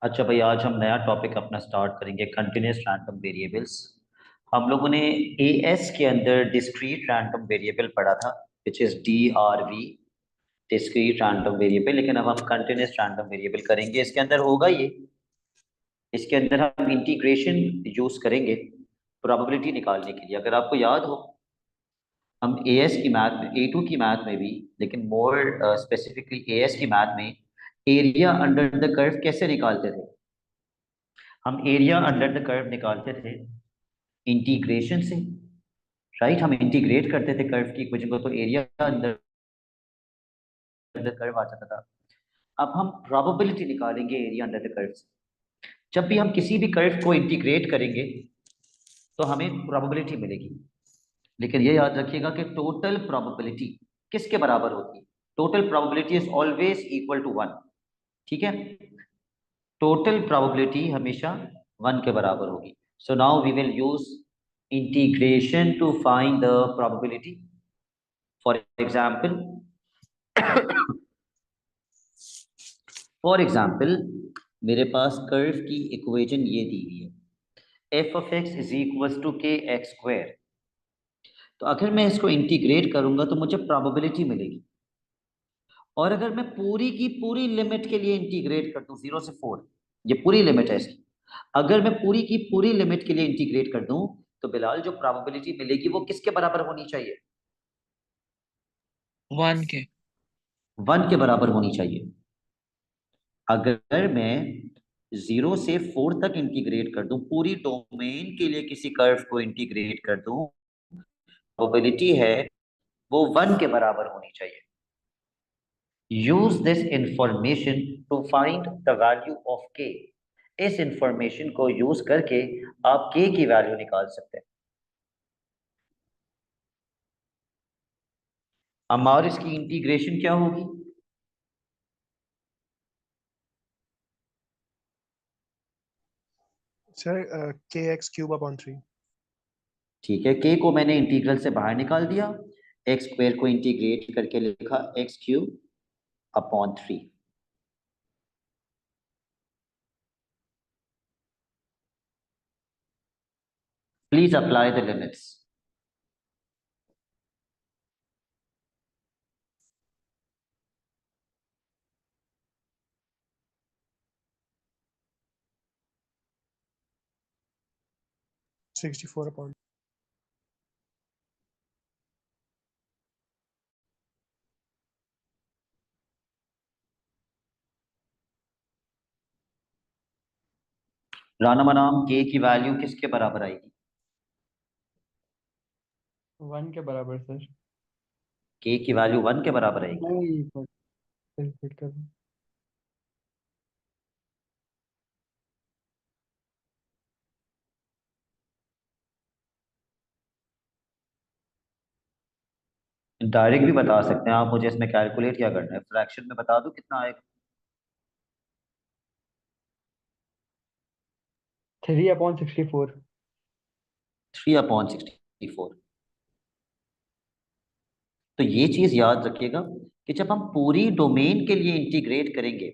अच्छा भाई, आज हम नया टॉपिक अपना स्टार्ट करेंगे, कंटिन्यूस रैंडम वेरिएबल्स। हम लोगों ने एएस के अंदर डिस्क्रीट रैंडम वेरिएबल पढ़ा था, which is DRV, discrete random variable. लेकिन अब हम कंटिन्यूस रैंडम वेरिएबल करेंगे। इसके अंदर होगा ये, इसके अंदर हम इंटीग्रेशन यूज करेंगे प्रोबेबिलिटी निकालने के लिए। अगर आपको याद हो, हम एएस की मैथ में, A2 की मैथ में भी, लेकिन मोर स्पेसिफिकली एएस की मैथ में एरिया अंडर द कर्व कैसे निकालते थे। हम एरिया अंडर द कर्व निकालते थे इंटीग्रेशन से। राइट, हम इंटीग्रेट करते थे कर्व की इक्वेशन को, तो एरिया अंडर द कर्व आ जाता था। अब हम प्रोबेबिलिटी निकालेंगे एरिया अंडर द कर्व से। जब भी हम किसी भी कर्व को इंटीग्रेट करेंगे तो हमें प्रोबेबिलिटी मिलेगी। लेकिन ये याद रखिएगा कि टोटल प्रोबेबिलिटी किसके बराबर होती है। Total probability is always equal to one. ठीक है, टोटल प्रोबेबिलिटी हमेशा वन के बराबर होगी। So now we will use integration to find the probability. For example, for example मेरे पास कर्व की इक्वेशन ये दी हुई है, F of x is equal to K X square. तो अगर मैं इसको इंटीग्रेट करूंगा तो मुझे प्रोबेबिलिटी मिलेगी। और अगर मैं पूरी की पूरी लिमिट के लिए इंटीग्रेट कर दूं, 0 से 4, ये पूरी लिमिट है इसकी। अगर मैं पूरी की पूरी लिमिट के लिए इंटीग्रेट कर दूं तो बिलाल, जो प्रोबेबिलिटी मिलेगी वो किसके बराबर होनी चाहिए। 1 के। 1 के बराबर होनी चाहिए। अगर मैं 0 से 4 तक इंटीग्रेट कर दूं, पूरी डोमेन के लिए किसी कर्व को इंटीग्रेट कर दूं, प्रोबेबिलिटी है वो 1 के बराबर होनी चाहिए। Use this information to find the value of K. इस इंफॉर्मेशन को यूज करके आप के की वैल्यू निकाल सकते हैं। हमारी इसकी इंटीग्रेशन क्या होगी। सर के एक्स क्यूब अपॉन 3। ठीक है, के को मैंने इंटीग्रल से बाहर निकाल दिया, एक्स स्क्वायर को इंटीग्रेट करके लिखा x³ upon 3। Please apply the limits. 64 upon. Rana Manam, के की वैल्यू किसके बराबर आएगी। 1 के बराबर सर। के की वैल्यू 1 के बराबर आएगी। नहीं कैलकुलेट कर रहा हूँ। डायरेक्ट भी बता सकते हैं आप मुझे, इसमें कैलकुलेट क्या करना है, फ्रैक्शन में बता दो कितना आएगा। 3/64। 3/64। तो ये चीज याद रखिएगा कि जब हम पूरी डोमेन के लिए इंटीग्रेट करेंगे,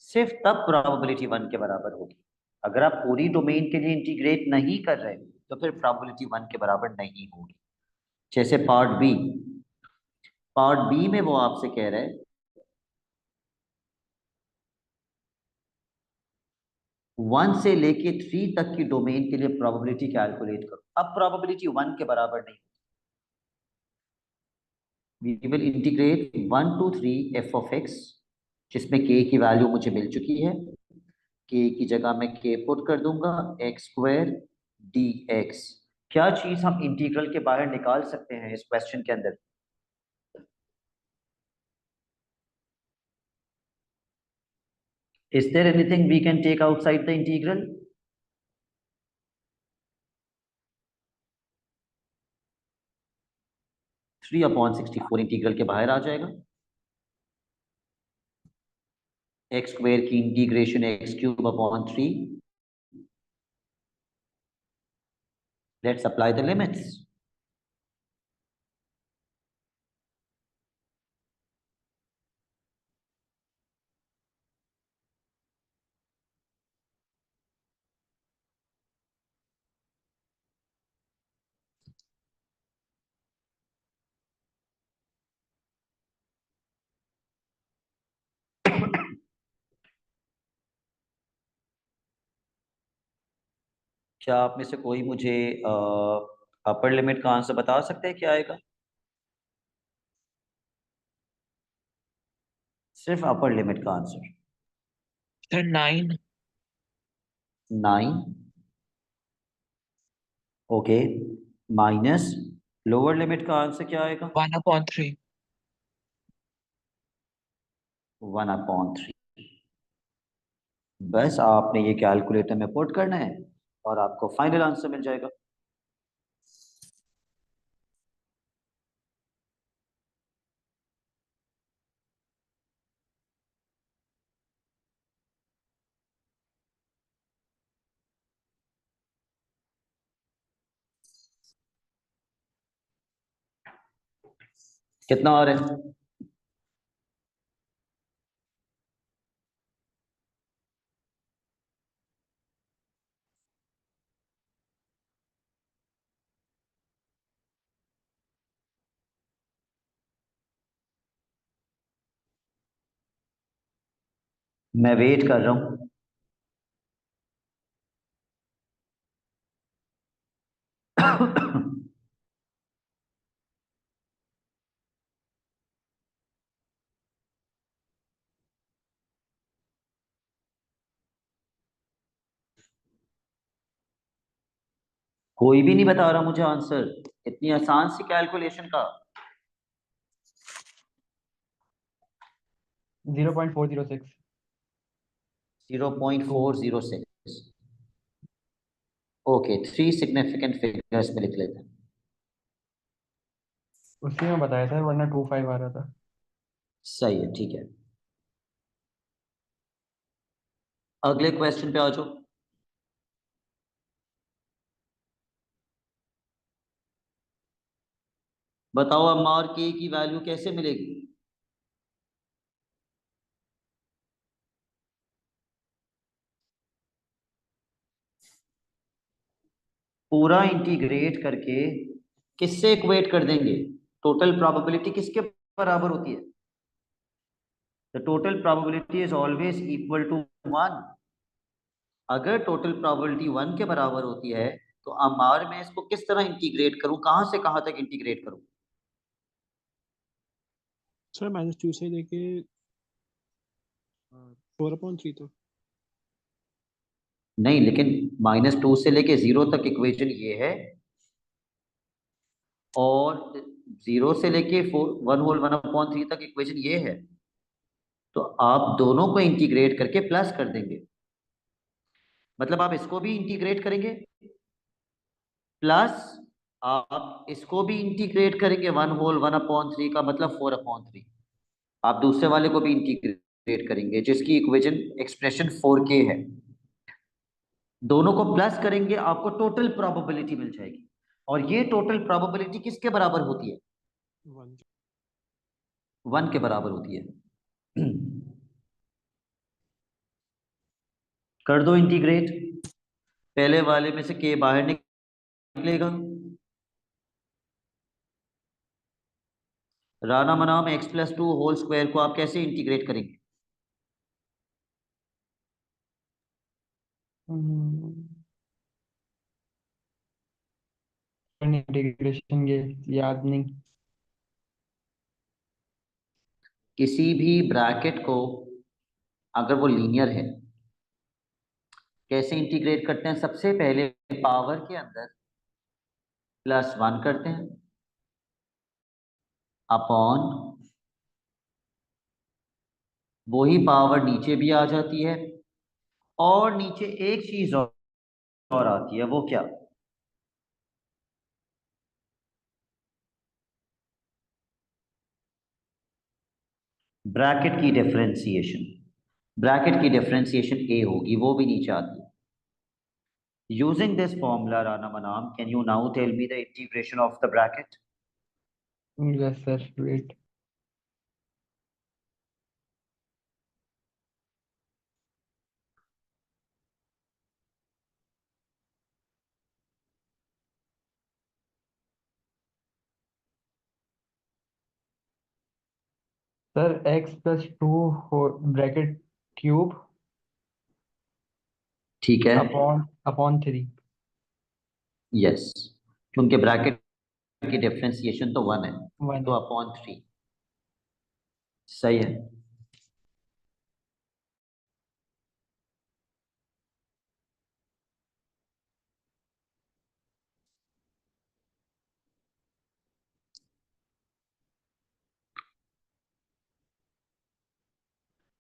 सिर्फ तब प्रोबेबिलिटी 1 के बराबर होगी। अगर आप पूरी डोमेन के लिए इंटीग्रेट नहीं कर रहे तो फिर प्रोबेबिलिटी 1 के बराबर नहीं होगी। जैसे पार्ट बी में वो आपसे कह रहे हैं 1 से लेके 3 तक की डोमेन के लिए प्रोबेबिलिटी कैलकुलेट करो। अब प्रोबेबिलिटी 1 के बराबर नहीं, we will integrate 1 to 3 F of X, जिसमें के की वैल्यू मुझे मिल चुकी है। के की जगह मैं के पुट कर दूंगा, x² dx। क्या चीज हम इंटीग्रल के बाहर निकाल सकते हैं इस क्वेश्चन के अंदर। Is there anything we can take outside the integral. 3/64 integral के बाहर आ जाएगा। x² की integration x³ upon 3। Let's apply the limits. क्या आप में से कोई मुझे अपर लिमिट का आंसर बता सकते हैं क्या आएगा? सिर्फ अपर लिमिट का answer. Sir 9 9। Okay. Minus lower limit का आंसर क्या आएगा? 1/3। 1/3। बस आपने ये कैलकुलेटर में पुट करना है और आपको फाइनल आंसर मिल जाएगा। कितना और है? मैं वेट कर रहा हूं। कोई भी नहीं बता रहा मुझे आंसर, इतनी आसान सी कैलकुलेशन का। 0.406। 0.406। ओके, 3 सिग्निफिकेंट फिगर्स में लिख लेते हैं। उसी में बताया था, वरना 25 आ रहा था। सही है, ठीक है। अगले क्वेश्चन पे आ जाओ। बताओ अब मार के की वैल्यू कैसे मिलेगी? पूरा इंटीग्रेट करके किससे इक्वेट कर देंगे? टोटल प्रोबेबिलिटी किसके बराबर होती है? The total probability is always equal to 1। अगर टोटल प्रोबेबिलिटी 1 के बराबर होती है तो अमार में इसको किस तरह इंटीग्रेट करूं, कहां से कहां तक इंटीग्रेट करूं? सर -2 से लेके 4/3 तो। नहीं, लेकिन -2 से लेके 0 तक इक्वेशन ये है, और 0 से लेके 1/3 तक इक्वेशन ये है। तो आप दोनों को इंटीग्रेट करके प्लस कर देंगे, मतलब आप इसको भी इंटीग्रेट करेंगे प्लस आप इसको भी इंटीग्रेट करेंगे। 1/3 का मतलब 4/3। आप दूसरे वाले को भी इंटीग्रेट करेंगे जिसकी इक्वेशन एक्सप्रेशन 4k है। दोनों को प्लस करेंगे, आपको टोटल प्रोबेबिलिटी मिल जाएगी। और ये टोटल प्रोबेबिलिटी किसके बराबर होती है? 1। 1 के बराबर होती है। कर दो इंटीग्रेट। पहले वाले में से k बाहर निकलेगा। राना मनाम x+2 होल स्क्वायर को आप कैसे इंटीग्रेट करेंगे? इंटीग्रेशन ये याद नहीं। किसी भी ब्रैकेट को अगर वो लीनियर है कैसे इंटीग्रेट करते हैं? सबसे पहले पावर के अंदर +1 करते हैं अपॉन वही पावर नीचे भी आ जाती है, और नीचे एक चीज और आती है, वो क्या? ब्रैकेट की डिफरेंशिएशन। ब्रैकेट की डिफरेंशिएशन a होगी, वो भी नीचे आती है। Using this formula Rana Manam, can you now tell me the integration of the bracket? Yes sir, wait. Sir x+2 bracket cube ठीक है। अपॉन 3। यस, क्योंकि ब्रैकेट की डिफरेंशिएशन तो 1 है, 1 तो है। अपॉन 3 सही है।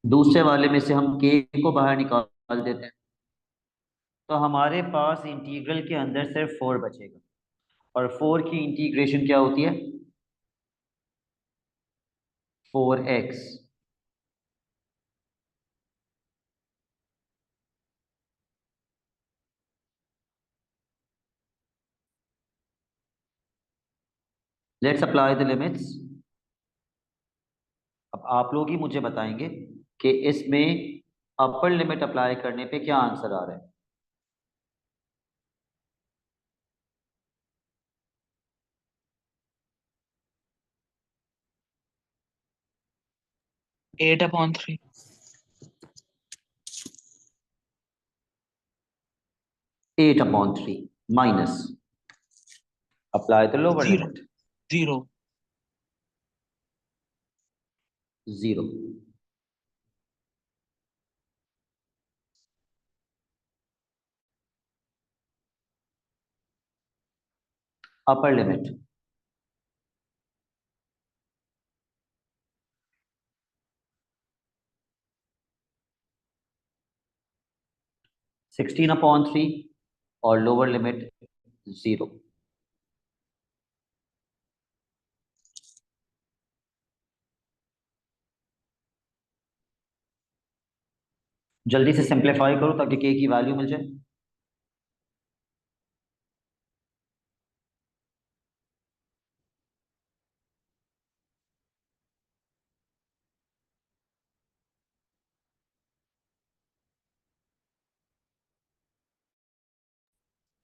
दूसरे वाले में से हम के को बाहर निकाल देते हैं, तो हमारे पास इंटीग्रल के अंदर सिर्फ 4 बचेगा, और 4 की इंटीग्रेशन क्या होती है? 4x। Let's apply the limits. अब आप लोग ही मुझे बताएंगे कि इसमें अपर लिमिट अप्लाई करने पे क्या आंसर आ रहा है। 8/3. 8/3 minus apply the lower 0. Limit 0. 0 upper limit 16/3 और लोअर लिमिट 0। जल्दी से सिंप्लीफाई करो ताकि के की वैल्यू मिल जाए।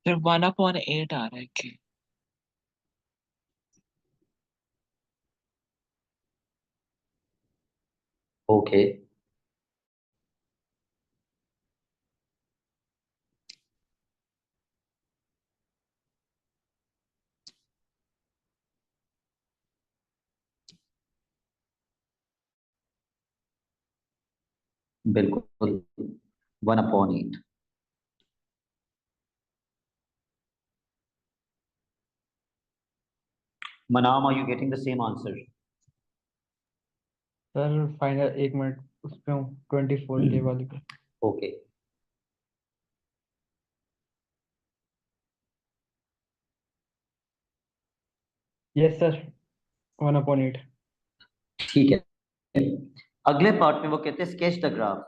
फिर 1/8 आ रहा है के. ओके, बिल्कुल 1/8। Manam, are you getting the same answer? Sir final 1 minute उस पे हूँ 24 के वाले पे। Okay, yes sir 1/8। ठीक है। अगले पार्ट में वो कहते हैं स्केच द ग्राफ।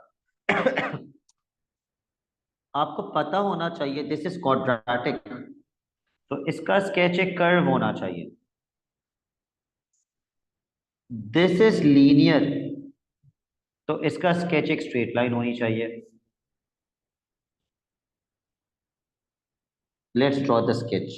आपको पता होना चाहिए दिस इज क्वाड्रेटिक, तो इसका स्केच एक कर्व होना चाहिए। दिस इज लीनियर, तो इसका स्केच एक स्ट्रेट लाइन होनी चाहिए। Let's draw the sketch.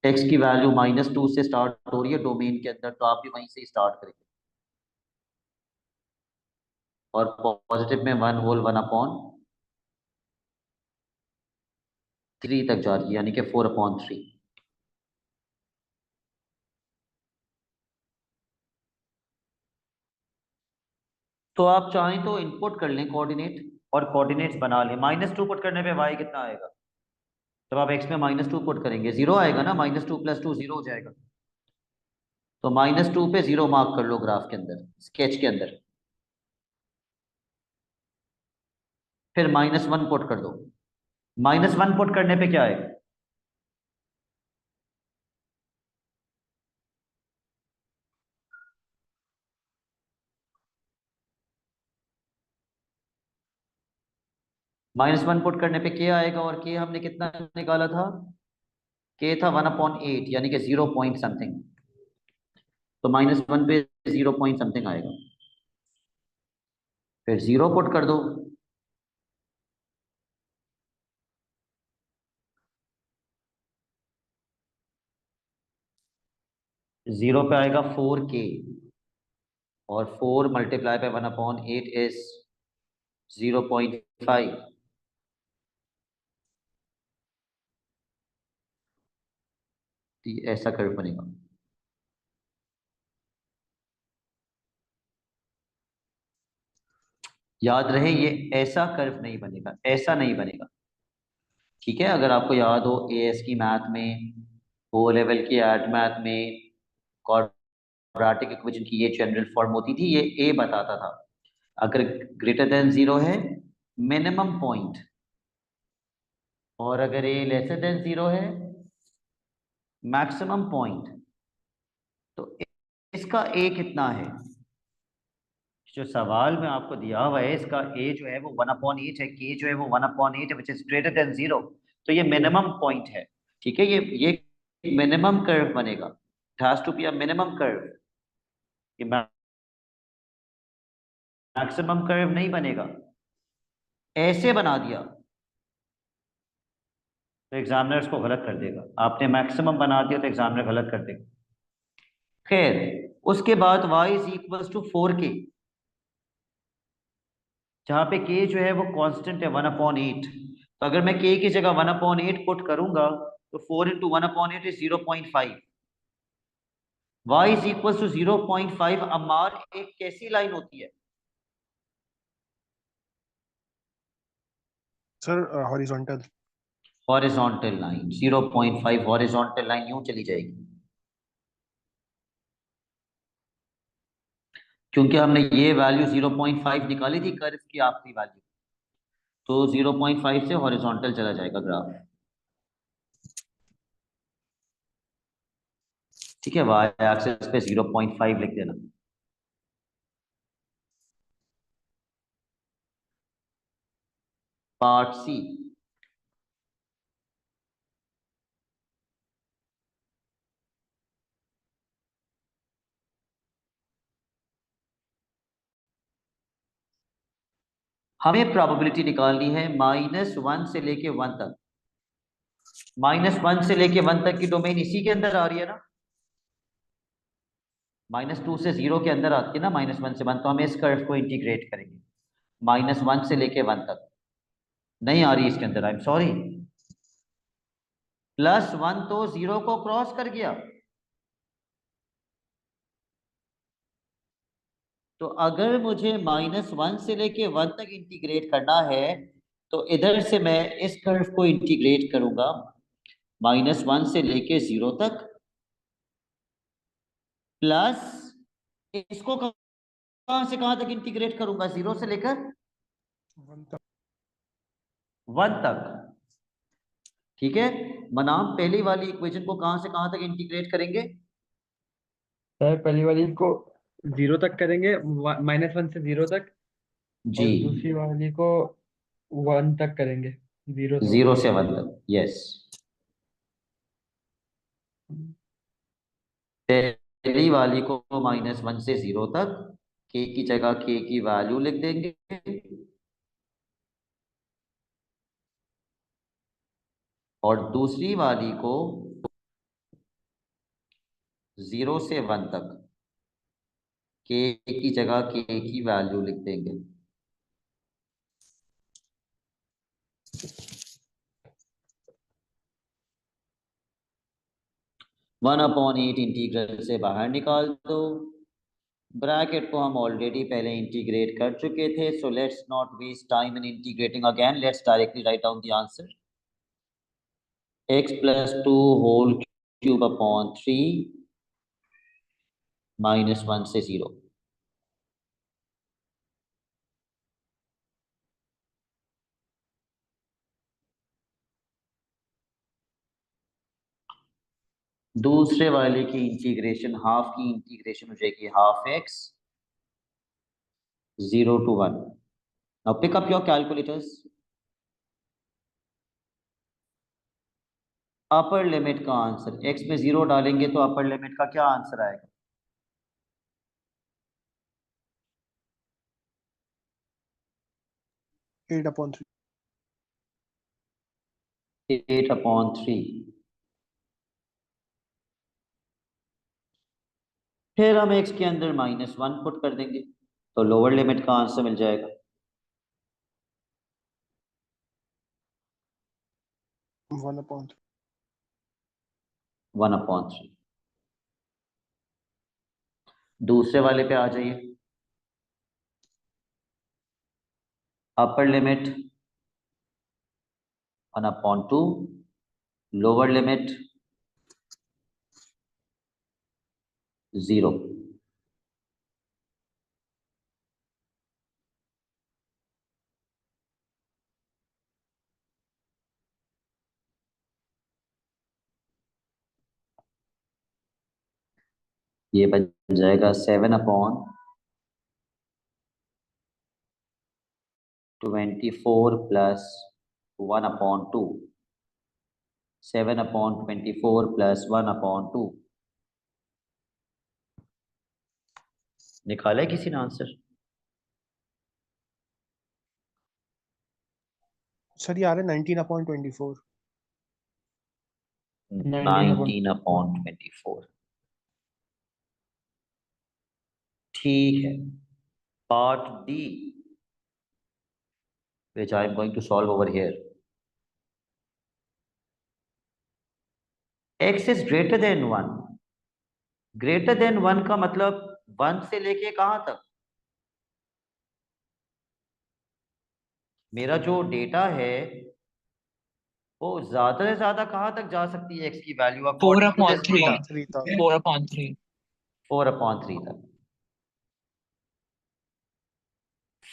X की वैल्यू -2 से स्टार्ट हो रही है डोमेन के अंदर, तो आप भी वहीं से स्टार्ट करेंगे, और पॉजिटिव में 1/3 तक जा रही है, यानी कि 4/3। तो आप चाहें तो इनपुट कर लें कोऑर्डिनेट, और कोऑर्डिनेट्स बना लें। -2 पुट करने पे y कितना आएगा? जब आप x में -2 पुट करेंगे 0 आएगा ना, -2 + 2 0 हो जाएगा। तो -2 पे 0 मार्क कर लो ग्राफ के अंदर, स्केच के अंदर। फिर -1 पुट कर दो। -1 पुट करने पे क्या आएगा? -1 पुट करने पे k आएगा, और k हमने कितना निकाला था? k था 1/8, यानी कि 0 पॉइंट समथिंग। तो -1 पे 0 पॉइंट समथिंग आएगा, फिर 0 पुट कर दो। 0 पे आएगा 4k, और 4 मल्टीप्लाई बाय 1/8 इज 0.5। ऐसा कर्व बनेगा। याद रहे ये ऐसा कर्व नहीं बनेगा, ऐसा नहीं बनेगा। ठीक है, अगर आपको याद हो एएस की मैथ में, ओ लेवल की एड मैथ में, क्वाड्रेटिक इक्वेशन की ये जनरल फॉर्म होती थी, ये ए बताता था अगर ग्रेटर देन 0 है मिनिमम पॉइंट, और अगर ए लेसर देन 0 है मैक्सिमम पॉइंट। तो इसका ए कितना है? जो सवाल में आपको दिया हुआ है इसका ए जो है वो 1/8 है, के जो है वो 1/8 है, विच इज ग्रेटर देन 0। तो ये मिनिमम पॉइंट है। ठीक है, ये मिनिमम कर्व बनेगा। It has to be a minimum curve, ये मैक्सिमम कर्व नहीं बनेगा। ऐसे बना दिया तो एग्जामिनर इसको गलत कर देगा। आपने मैक्सिमम बना दिया तो एग्जामिनर गलत कर देगा। खैर, उसके बाद y is equal to 4k, जहां पे k जो है वो कांस्टेंट है 1/8। तो अगर मैं k की जगह 1/8 पुट करूंगा तो 4 into 1/8 is 0.5। y is equal to 0.5। अमार एक कैसी लाइन होती है? Sir horizontal. Horizontal line. 0.5 horizontal line यूं चली जाएगी, क्योंकि हमने ये वैल्यू 0.5 निकाली थी कर्व की आखिरी वैल्यू। तो 0.5 से हॉरिजॉन्टल चला जाएगा ग्राफ। ठीक है, वाई एक्सिस पे 0.5 लिख देना। पार्ट सी, हमें प्रोबेबिलिटी निकालनी है -1 से लेके 1 तक। -1 से लेके 1 तक की डोमेन इसी के अंदर आ रही है ना, -2 से 0 के अंदर आती है ना, -1 से 1। तो हम इस कर्व को इंटीग्रेट करेंगे -1 से लेके 1 तक। नहीं आ रही इसके अंदर, आई एम सॉरी। +1 तो 0 को क्रॉस कर गया। तो अगर मुझे -1 से लेके 1 तक इंटीग्रेट करना है तो इधर से मैं इस कर्व को इंटीग्रेट करूंगा -1 से लेके 0 तक, प्लस इसको कहां से कहां तक इंटीग्रेट करूंगा? 0 से लेकर 1 तक। ठीक है, मनाम पहली वाली इक्वेशन को कहां से कहां तक इंटीग्रेट करेंगे? सर पहली वाली को 0 तक करेंगे, -1 से 0 तक। जी, और दूसरी वाली को 1 तक करेंगे, 0 से 1 0 तक। से 1 तक, यस। पहली वाली को -1 से 0 तक, के की जगह के की वैल्यू लिख देंगे, और दूसरी वाली को 0 से 1 तक, के की जगह के की वैल्यू लिख देंगे। वन अपॉन 8 इंटीग्रल से बाहर निकाल दो। ब्रैकेट को हम ऑलरेडी पहले इंटीग्रेट कर चुके थे, so let's not waste time in integrating again. Let's directly write down the answer. x + 2 whole cube upon 3 -1 से 0। दूसरे वाले की इंटीग्रेशन, हाफ की इंटीग्रेशन हो जाएगी ½ x 0 to 1। Now pick up your calculators. Upper limit का आंसर, x में 0 डालेंगे तो अपर लिमिट का क्या आंसर आएगा? 8/3। 8/3। फिर हम x के अंदर -1 पुट कर देंगे तो लोअर लिमिट का आंसर मिल जाएगा 1/3. 1/3. दूसरे वाले पे आ जाइए. Upper limit 1/2, lower limit 0. ये बन जाएगा 7/24 प्लस 1/2. 7/24 प्लस 1/2. निकाला है किसी ने आंसर? सर ये आ रहा है 19/24. 19/24. ठीक है. Part D which I am going to solve over here. X is greater than 1. Greater than 1 का मतलब 1 से लेके कहां तक? मेरा जो डेटा है वो ज्यादा से ज्यादा कहां तक जा सकती है x की value according to this 4/3. Data? 3 था. 4/3. 4/3 तक.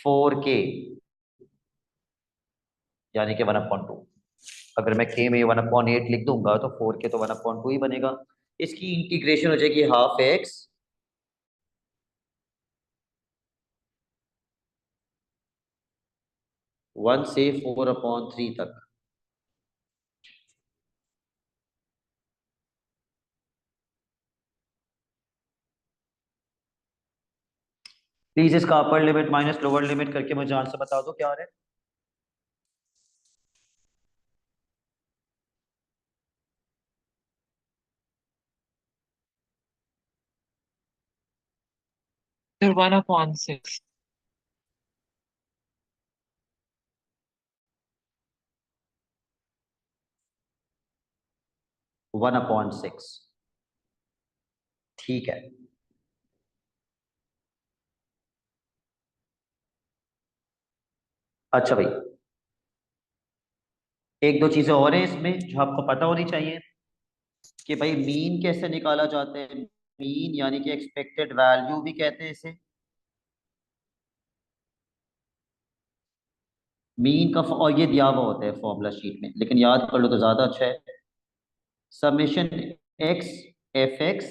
4k यानी कि 1/2. अगर मैं k में 1/8 लिख दूंगा तो 4k तो 1/2 ही बनेगा. इसकी इंटीग्रेशन हो जाएगी हाफ x 1 से 4/3 तक. प्लीज इसका अपर लिमिट माइनस लोअर लिमिट करके मुझे आंसर बता दो क्या आ रहा है. Sir, 1/6. 1/6. ठीक है. अच्छा भाई, एक दो चीजें और हैं इसमें जो आपको पता होनी चाहिए कि भाई मीन कैसे निकाला जाता है. मीन यानी कि एक्सपेक्टेड वैल्यू भी कहते हैं इसे. मीन का और ये दिया हुआ होता है फॉर्मूला शीट में, लेकिन याद कर लो तो ज्यादा अच्छा है. Summation x F x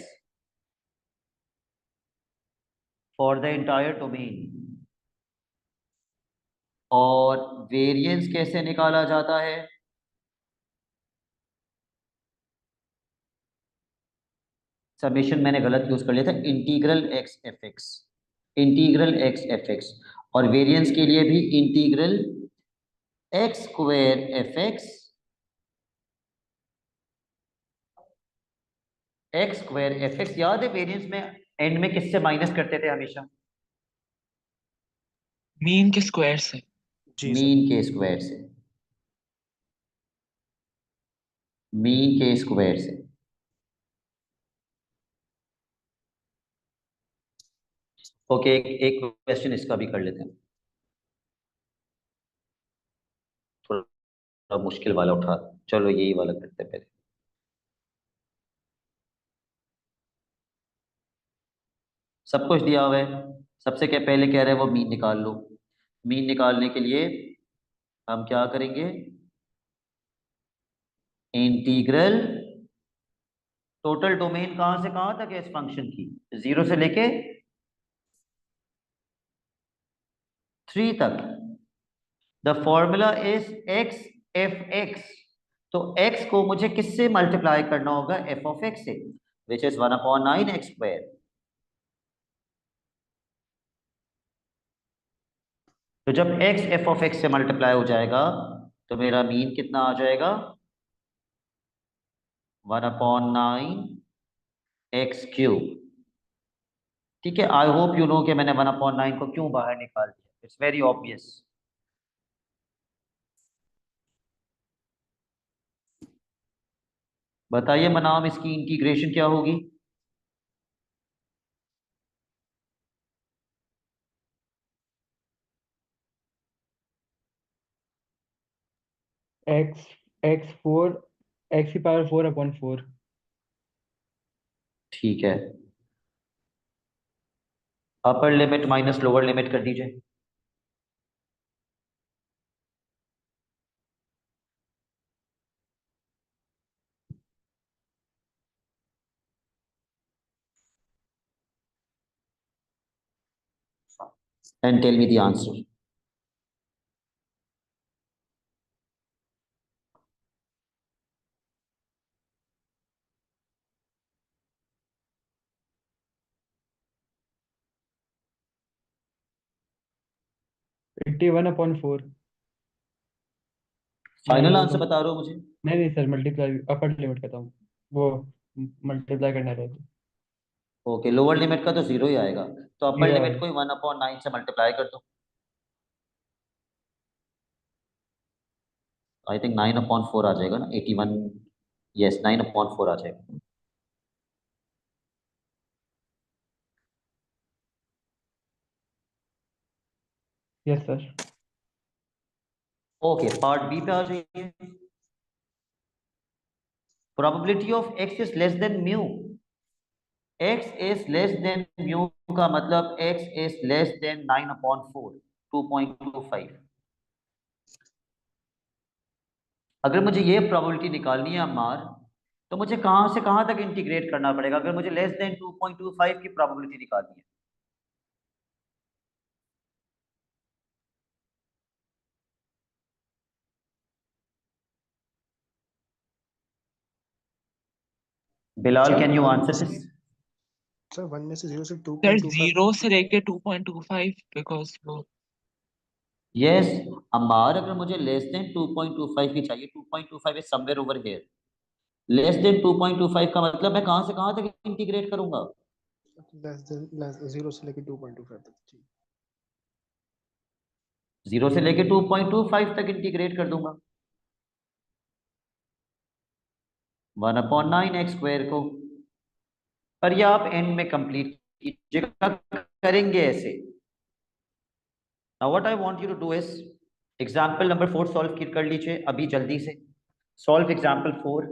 for the entire domain. और वेरिएंस कैसे निकाला जाता है? समेशन मैंने गलत यूज कर लिया था. Integral x F x. Integral x F x. और वेरिएंस के लिए भी integral x square F x. X square F x. याद है वेरिएंस में एंड में किससे माइनस करते थे हमेशा? मीन के स्क्वायर से. जी सर. मीन के स्क्वायर से. मीन के स्क्वायर से. ओके, एक क्वेश्चन इसका भी कर लेते हैं. थोड़ा मुश्किल वाला उठा. चलो यही वाला करते हैं पहले. सब कुछ दिया हुआ है. सबसे क्या पहले कह रहे हैं वो मीन निकाल लो. मीन निकालने के लिए हम क्या करेंगे? इंटीग्रल टोटल डोमेन कहां से कहां तक है इस फंक्शन की? 0 से लेके 3 तक. The formula is x F x. तो x को मुझे किससे मल्टीप्लाई करना होगा? एफ ऑफ एक्स से, विच इज 1/9 एक्स स्क्वायर. तो जब x एफ ऑफ एक्स से मल्टीप्लाई हो जाएगा तो मेरा मीन कितना आ जाएगा? 1/9 एक्स क्यूब. ठीक है, आई होप यू नो कि मैंने 1/9 को क्यों बाहर निकाल दिया, इट्स वेरी ऑब्वियस। बताइए मनाम, इसकी इंटीग्रेशन क्या होगी? एक्स एक्स फोर एक्स की पावर 4/4। ठीक है, upper limit minus lower limit कर दीजिए। And tell me the answer. Eighty 1/4। नहीं फाइनल वो आंसर तो बता रहे हो मुझे? नहीं सर, मल्टीप्लाई अपर लिमिट करता हूँ, वो मल्टीप्लाई करना रहेगा। ओके, लोअर लिमिट का तो जीरो ही आएगा, तो अपर 0 लिमिट आएगा। को ही 1/9 से मल्टीप्लाई कर दो। आई थिंक 9/4 आ जाएगा ना, 81। यस, 9/4 आ जाएगा। Yes sir. Okay, part B पे आ जाइए। Probability of x is less than mu. X is less than mu का मतलब एक्स इज लेस देन 9/4, 2.25। अगर मुझे ये प्रोबेबिलिटी निकालनी है अम्मार, तो मुझे कहां से कहां तक इंटीग्रेट करना पड़ेगा अगर मुझे लेस देन 2.25 की प्रोबेबिलिटी निकालनी है? बिलाल, सर कैन यू 1 में आंसर से दिस? सर 1 में से 0 से सर 2.25 0 से लेके 2.25 बिकॉज वो यस अम्मार, अगर मुझे लेस देन 2.25 की चाहिए, 2.25 is somewhere over here. Less than 2.25 का मतलब मैं कहां से कहां तक इंटीग्रेट करूंगा? लेस 0 से लेके 2.25 तक जी। 0 से लेके 2.25 तक इंटीग्रेट कर दूंगा 1/9 x² को। पर ये आप एंड में कंप्लीट कीजिएगा, करेंगे ऐसे। Now what I want you to do is example number 4 solve कर लीजिए अभी जल्दी से। Solve example 4।